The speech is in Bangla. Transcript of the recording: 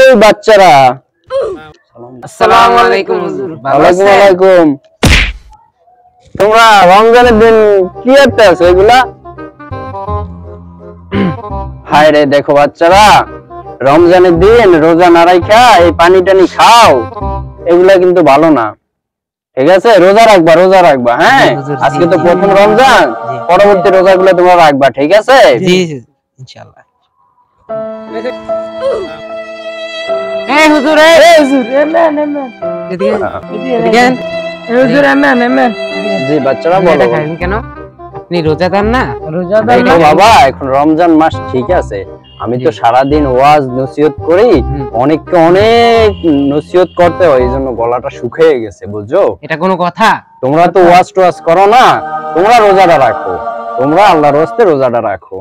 এই বাচ্চারা, আসসালামু আলাইকুম হুজুর। ওয়ালাইকুম আলাইকুম। তোমরা রমজানের দিন কি করতে আছো এগুলা? হায় রে, দেখো বাচ্চারা, রমজানের দিন রোজা না রাখা এই পানি টানি খাও, এগুলা কিন্তু ভালো না। ঠিক আছে, রোজা রাখবা। হ্যাঁ, আজকে তো প্রথম রমজান, পরবর্তী রোজাগুলো তোমরা রাখবা, ঠিক আছে? জি ইনশাআল্লাহ। এই হুজুর, জি বাচ্চারা বলো। কেন আপনি রোজাদার না? দেখো বাবা, এখন রমজান মাস, ঠিক আছে, আমি তো সারাদিন ওয়াজ নসিহত করি, অনেককে অনেক নসিহত করতে হয়, এই জন্য গলাটা শুকিয়ে গেছে, বুঝছো? এটা কোনো কথা? তোমরা তো ওয়াজ টোয়াজ করো না, তোমরা রোজাটা রাখো, তোমরা আল্লাহর রাস্তায় রোজাটা রাখো।